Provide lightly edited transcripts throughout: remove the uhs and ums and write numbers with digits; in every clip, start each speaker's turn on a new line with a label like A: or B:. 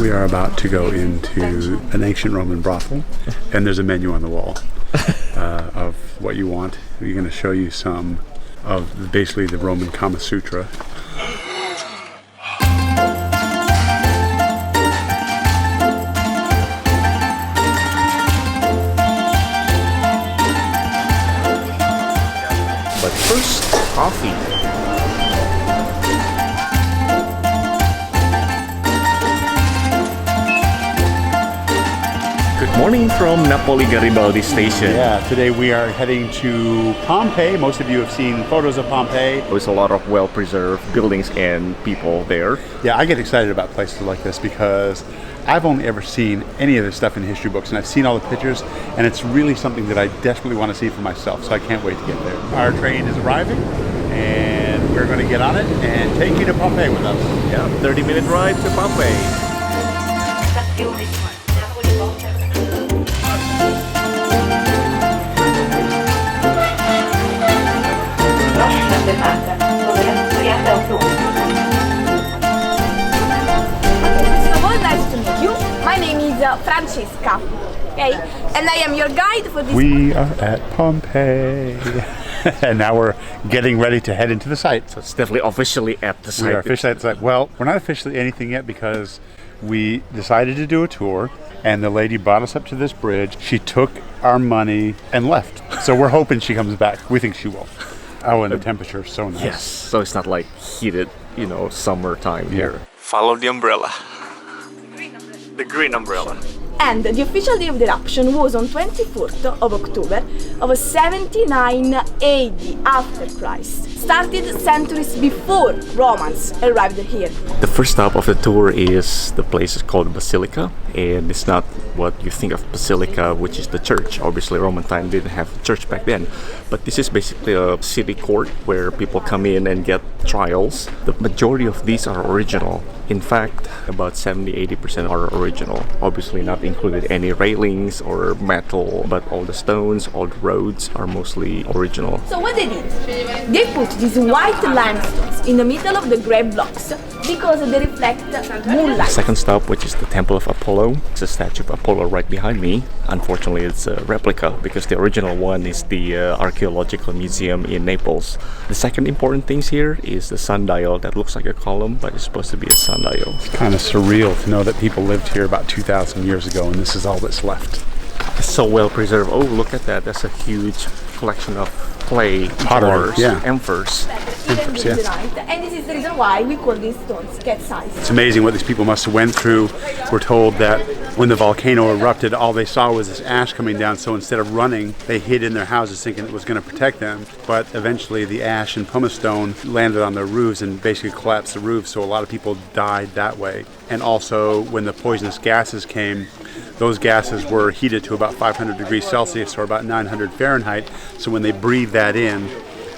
A: We are about to go into an ancient Roman brothel, and there's a menu on the wall of what you want. We're going to show you some of basically the Roman Kama Sutra.
B: But first, coffee. Good morning from Napoli Garibaldi Station.
A: Yeah, today we are heading to Pompeii. Most of you have seen photos of Pompeii.
B: There's a lot of well-preserved buildings and people there.
A: Yeah, I get excited about places like this because I've only ever seen any of this stuff in history books, and I've seen all the pictures, and it's really something that I desperately want to see for myself, so I can't wait to get there. Our train is arriving, and we're going to get on it and take you to Pompeii with us.
B: Yeah, 30-minute ride to Pompeii.
C: Nice to meet you. My name is Francesca, okay? And I am your guide for this.
A: We are at Pompeii. And now we're getting ready to head into the site.
B: So it's definitely officially at the site.
A: We are officially at the site. Well, we're not officially anything yet because we decided to do a tour, and the lady brought us up to this bridge. She took our money and left. So we're hoping she comes back. We think she will. Oh, and the temperature is so nice.
B: Yes, so it's not like heated, summertime here. Follow the umbrella. The green umbrella.
C: And the official day of the eruption was on 24th of October of 79 AD after Christ. Started centuries before Romans arrived here.
B: The first stop of the tour is the place is called Basilica, and it's not what you think of Basilica, which is the church. Obviously, Roman time didn't have a church back then, but this is basically a city court where people come in and get trials. The majority of these are original. In fact, about 70-80% are original. Obviously not included any railings or metal, but all the stones, all the roads are mostly original.
C: So what they did? They put these white limestones in the middle of the grey blocks because they reflect moonlight.
B: Second stop, which is the Temple of Apollo. It's a statue of Apollo right behind me. Unfortunately, it's a replica because the original one is the Archaeological Museum in Naples. The second important thing here is the sundial that looks like a column, but it's supposed to be a sundial.
A: It's kind of surreal to know that people lived here about 2,000 years ago, and this is all that's left.
B: It's so well preserved. Oh, look at that. That's a huge collection of clay
A: Pottery, yeah.
B: Amphors.
A: Amphors, yeah.
C: And this is the reason why we call these stones cat-sized.
A: It's amazing what these people must have went through. We're told that when the volcano erupted, all they saw was this ash coming down, so instead of running, they hid in their houses thinking it was going to protect them. But eventually the ash and pumice stone landed on their roofs and basically collapsed the roofs, so a lot of people died that way. And also, when the poisonous gases came, those gases were heated to about 500 degrees Celsius or about 900 Fahrenheit, so when they breathed that in,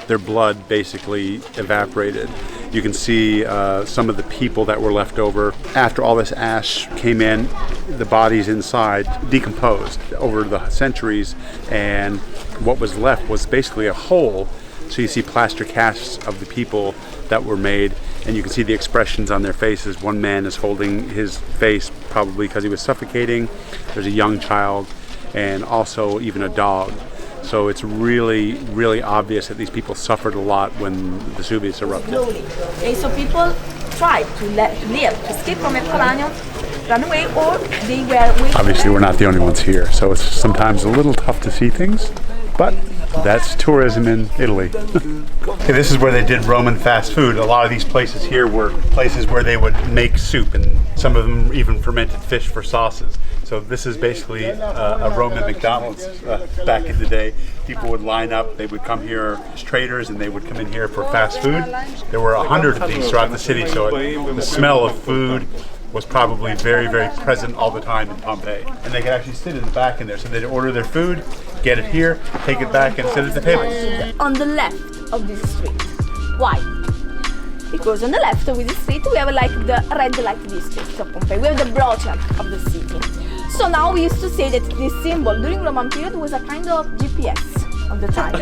A: their blood basically evaporated. You can see some of the people that were left over. After all this ash came in, the bodies inside decomposed over the centuries, and what was left was basically a hole. So you see plaster casts of the people that were made, and you can see the expressions on their faces. One man is holding his face probably because he was suffocating. There's a young child and also even a dog. So it's really, really obvious that these people suffered a lot when Vesuvius erupted.
C: Okay, so people tried to live, to escape from Herculaneum, run away, or they were waiting.
A: Obviously, we're not the only ones here, so it's sometimes a little tough to see things, but that's tourism in Italy. Okay, this is where they did Roman fast food. A lot of these places here were places where they would make soup, and some of them even fermented fish for sauces. So this is basically a Roman McDonald's back in the day. People would line up, they would come here as traders, and they would come in here for fast food. There were 100 of these throughout the city, so the smell of food was probably very, very present all the time in Pompeii. And they could actually sit in the back in there. So they'd order their food, get it here, take it back, and sit at the tables.
C: On the left of this street. Why? Because on the left of this street we have like the red light district of Pompeii. We have the Brothel of the city. So now we used to say that this symbol during Roman period was a kind of GPS. of the time.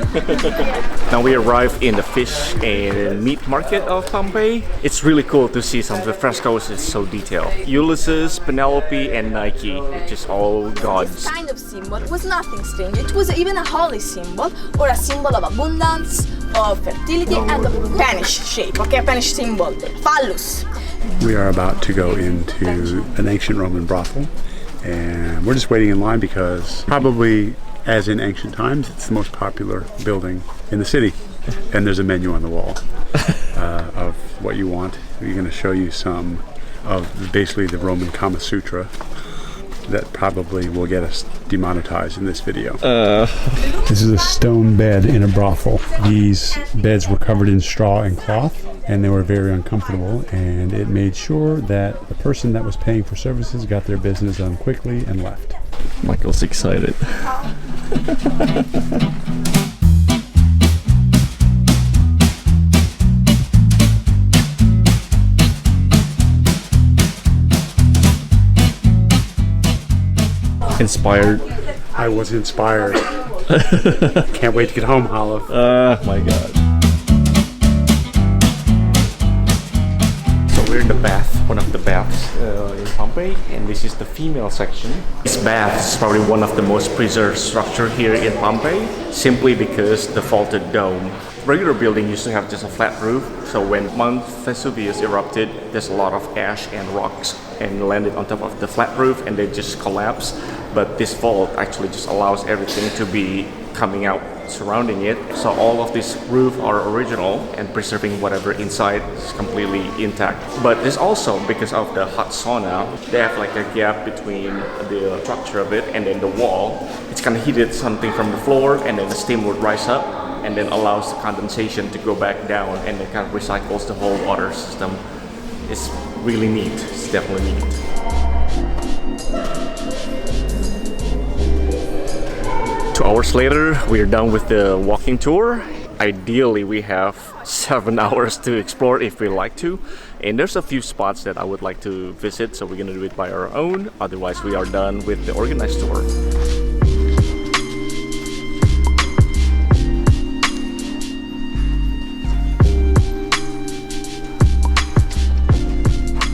B: Now we arrived in the fish and meat market of Pompeii. It's really cool to see some of the frescoes. It's so detailed. Ulysses, Penelope, and Nike, which is all gods.
C: This kind of symbol was nothing strange. It was even a holy symbol or a symbol of abundance, of fertility, and of Spanish shape. Okay, a Spanish symbol, phallus.
A: We are about to go into an ancient Roman brothel, and we're just waiting in line because probably, as in ancient times, it's the most popular building in the city. And there's a menu on the wall of what you want. We're going to show you some of basically the Roman Kama Sutra that probably will get us demonetized in this video. This is a stone bed in a brothel. These beds were covered in straw and cloth, and they were very uncomfortable, and it made sure that the person that was paying for services got their business done quickly and left.
B: Michael's excited. Inspired.
A: I was inspired. Can't wait to get home, Olive.
B: My god. So we're in the bath, one of the baths in Pompeii, and this is the female section. This bath is probably one of the most preserved structure here in Pompeii, simply because the vaulted dome. Regular building used to have just a flat roof, so when Mount Vesuvius erupted, there's a lot of ash and rocks and landed on top of the flat roof and they just collapsed. But this vault actually just allows everything to be coming out surrounding it. So all of this roof are original and preserving whatever inside is completely intact. But it's also because of the hot sauna, they have like a gap between the structure of it and then the wall. It's kind of heated something from the floor and then the steam would rise up and then allows the condensation to go back down and it kind of recycles the whole water system. It's really neat. It's definitely neat. 2 hours later, we are done with the walking tour. Ideally, we have 7 hours to explore if we like to. And there's a few spots that I would like to visit, so we're gonna do it by our own. Otherwise, we are done with the organized tour.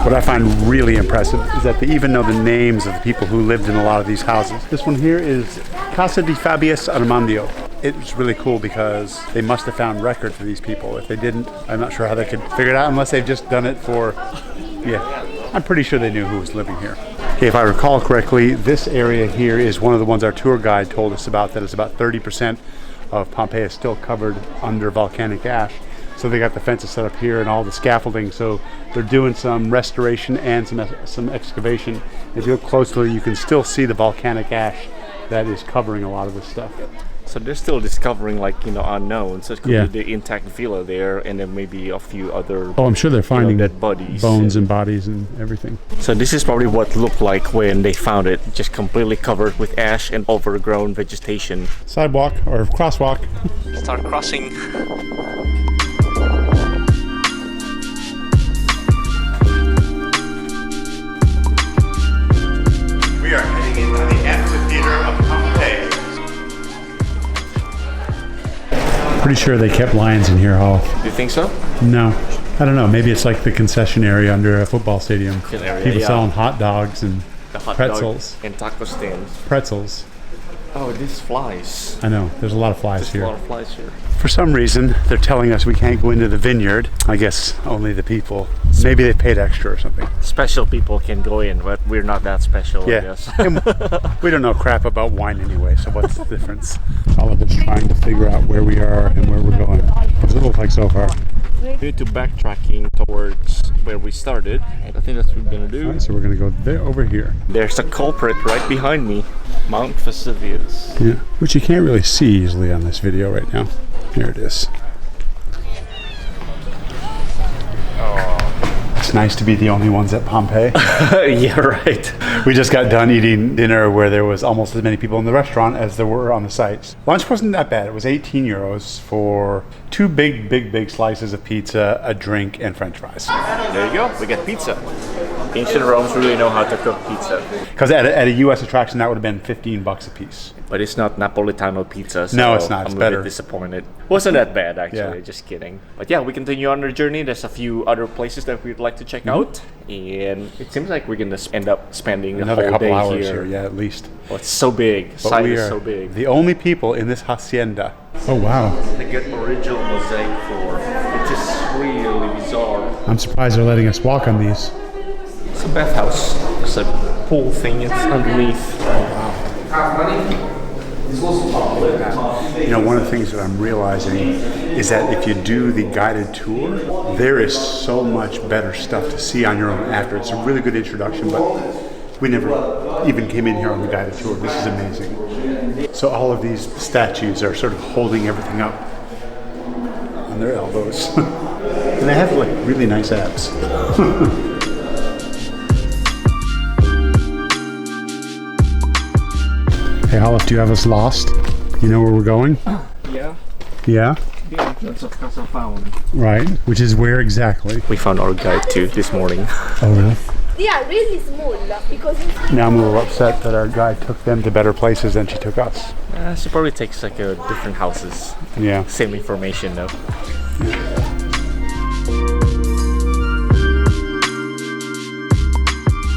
A: What I find really impressive is that they even know the names of the people who lived in a lot of these houses. This one here is Casa di Fabius Armandio. It's really cool because they must have found record for these people. If they didn't, I'm not sure how they could figure it out unless they've just done it for, I'm pretty sure they knew who was living here. Okay, if I recall correctly, this area here is one of the ones our tour guide told us about, that is about 30% of Pompeii is still covered under volcanic ash. So they got the fences set up here and all the scaffolding. So they're doing some restoration and some excavation. If you look closely, you can still see the volcanic ash that is covering a lot of this stuff.
B: So they're still discovering unknowns. So it could be the intact villa there and then maybe a few other
A: I'm sure they're finding
B: dead bodies.
A: Bones and bodies and everything.
B: So this is probably what it looked like when they found it. Just completely covered with ash and overgrown vegetation.
A: Sidewalk or crosswalk.
B: Start crossing.
A: We are heading into the amphitheater of Pompeii. Pretty sure they kept lions in here, Hall.
B: Do you think so?
A: No. I don't know. Maybe it's like the concession area under a football stadium. People selling hot dogs and pretzels.
B: And taco stands.
A: Pretzels.
B: Oh, these flies.
A: I know. There's a lot of flies here.
B: There's a lot of flies here.
A: For some reason, they're telling us we can't go into the vineyard. I guess only the people. Maybe they paid extra or something.
B: Special people can go in, but we're not that special, I guess.
A: And we don't know crap about wine anyway, so what's the difference? All of us trying to figure out where we are and where we're going. What does it look like so far?
B: We're to backtracking towards where we started, and I think that's what we're gonna do.
A: All right, so we're gonna go there, over here.
B: There's a culprit right behind me, Mount Vesuvius.
A: Yeah, which you can't really see easily on this video right now. Here it is. It's nice to be the only ones at Pompeii.
B: Yeah, right.
A: We just got done eating dinner where there was almost as many people in the restaurant as there were on the sites. Lunch wasn't that bad. It was 18 euros for 2 big slices of pizza, a drink, and french fries.
B: There you go. We got pizza. Ancient Romans really know how to cook pizza.
A: Because at a U.S. attraction, that would have been $15 a piece.
B: But it's not Napolitano pizza, so
A: No, it's not. It's
B: I'm a
A: better.
B: bit disappointed. Wasn't that bad, actually.
A: Yeah.
B: Just kidding. But yeah, we continue on our journey. There's a few other places that we'd like to check out. And it seems like we're going to end up spending
A: Another
B: the whole
A: couple
B: day
A: hours
B: here.
A: here, yeah, at least.
B: Well, it's so big.
A: But
B: Site
A: we
B: is
A: are
B: so big.
A: the only people in this hacienda. Oh, wow.
B: They get original mosaic floor. It's just really bizarre.
A: I'm surprised they're letting us walk on these.
B: It's a bathhouse. It's a pool thing. It's underneath.
A: You know, one of the things that I'm realizing is that if you do the guided tour, there is so much better stuff to see on your own after. It's a really good introduction, but we never even came in here on the guided tour. This is amazing. So all of these statues are sort of holding everything up on their elbows. And they have like really nice abs. Hey, Olive, do you have us lost? You know where we're going?
B: Yeah.
A: Yeah?
B: The entrance of Casa Found.
A: Right. Which is where exactly?
B: We found our guide too this morning.
A: Oh, really?
C: They are really small because
A: Now I'm a little upset that our guide took them to better places than she took us.
B: She probably takes like different houses.
A: Yeah.
B: Same information though.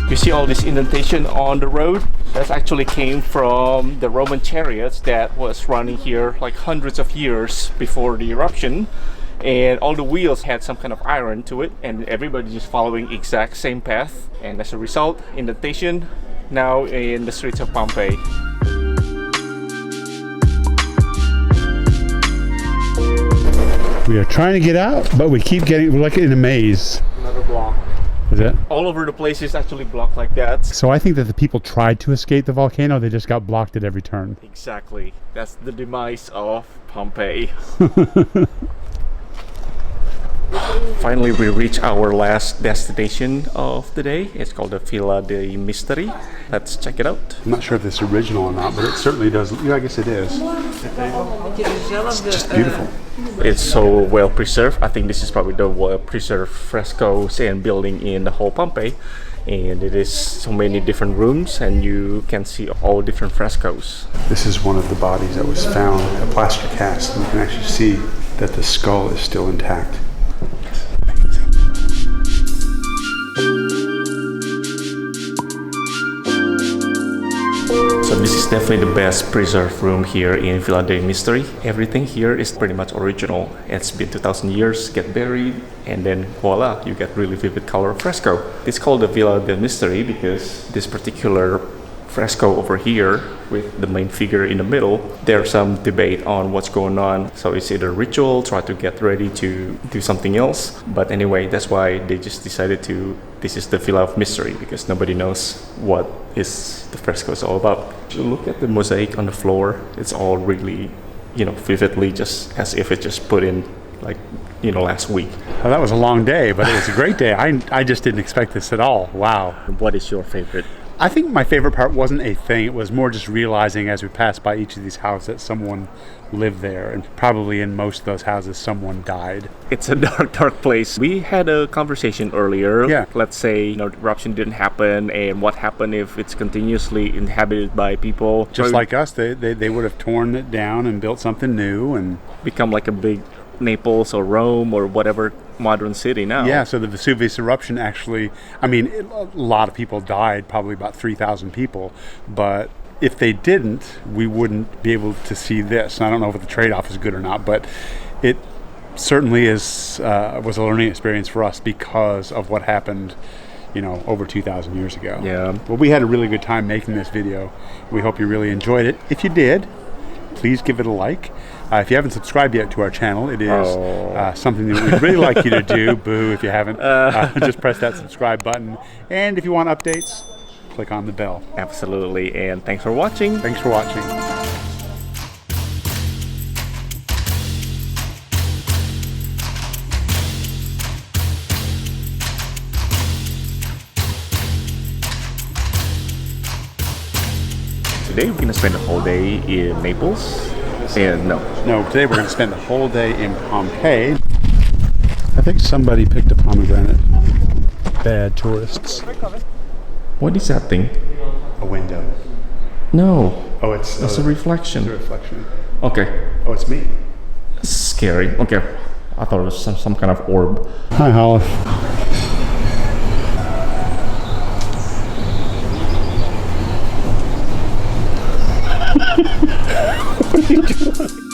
B: You see all this indentation on the road? That actually came from the Roman chariots that was running here like hundreds of years before the eruption. And all the wheels had some kind of iron to it, and everybody just following exact same path. And as a result, indentation now in the streets of Pompeii.
A: We are trying to get out, but we keep we're like in a maze.
B: Another block.
A: Is it?
B: All over the place is actually blocked like that.
A: So I think that the people tried to escape the volcano, they just got blocked at every turn.
B: Exactly. That's the demise of Pompeii. Finally, we reach our last destination of the day. It's called the Villa Dei Misteri. Let's check it out.
A: I'm not sure if it's original or not, but it certainly does. Yeah, I guess it is. It's just beautiful.
B: It's so well preserved. I think this is probably the well preserved frescoes and building in the whole Pompeii. And it is so many different rooms, and you can see all different frescoes.
A: This is one of the bodies that was found, a plaster cast, and you can actually see that the skull is still intact.
B: So this is definitely the best preserved room here in Villa Dei Misteri. Everything here is pretty much original. It's been 2000 years, get buried, and then voila, you get really vivid color fresco. It's called the Villa Dei Misteri because this particular fresco over here with the main figure in the middle, there's some debate on what's going on. So it's either ritual, try to get ready to do something else. But anyway, that's why they just decided to, this is the Villa of Mystery, because nobody knows what is the fresco is all about. You look at the mosaic on the floor, it's all really, vividly, just as if it's just put in like, last week.
A: Well, that was a long day, but it was a great day. I just didn't expect this at all. Wow.
B: What is your favorite?
A: I think my favorite part wasn't a thing. It was more just realizing as we passed by each of these houses that someone lived there, and probably in most of those houses someone died.
B: It's a dark place. We had a conversation earlier.
A: Yeah.
B: Let's say the eruption didn't happen, and what happened if it's continuously inhabited by people?
A: Just like us, they would have torn it down and built something new and
B: become like a big Naples or Rome or whatever modern city now.
A: Yeah, so the Vesuvius eruption actually, a lot of people died, probably about 3,000 people, but if they didn't, we wouldn't be able to see this. And I don't know if the trade-off is good or not, but it certainly was a learning experience for us because of what happened, over 2,000 years ago.
B: Yeah.
A: Well, we had a really good time making this video. We hope you really enjoyed it. If you did, please give it a like. If you haven't subscribed yet to our channel, it is something that we'd really like you to do. Boo, if you haven't. Just press that subscribe button. And if you want updates, click on the bell.
B: Absolutely. And thanks for watching.
A: Thanks for watching.
B: Today we're going to spend the whole day in Naples. And no,
A: today we're going to spend the whole day in Pompeii. I think somebody picked a pomegranate. bad tourists.
B: What is that thing?
A: A window.
B: No.
A: Oh, it's
B: That's a reflection.
A: It's a reflection.
B: Okay.
A: Oh, it's me.
B: Scary. Okay. I thought it was some kind of orb.
A: Hi, Hollis. What are you doing?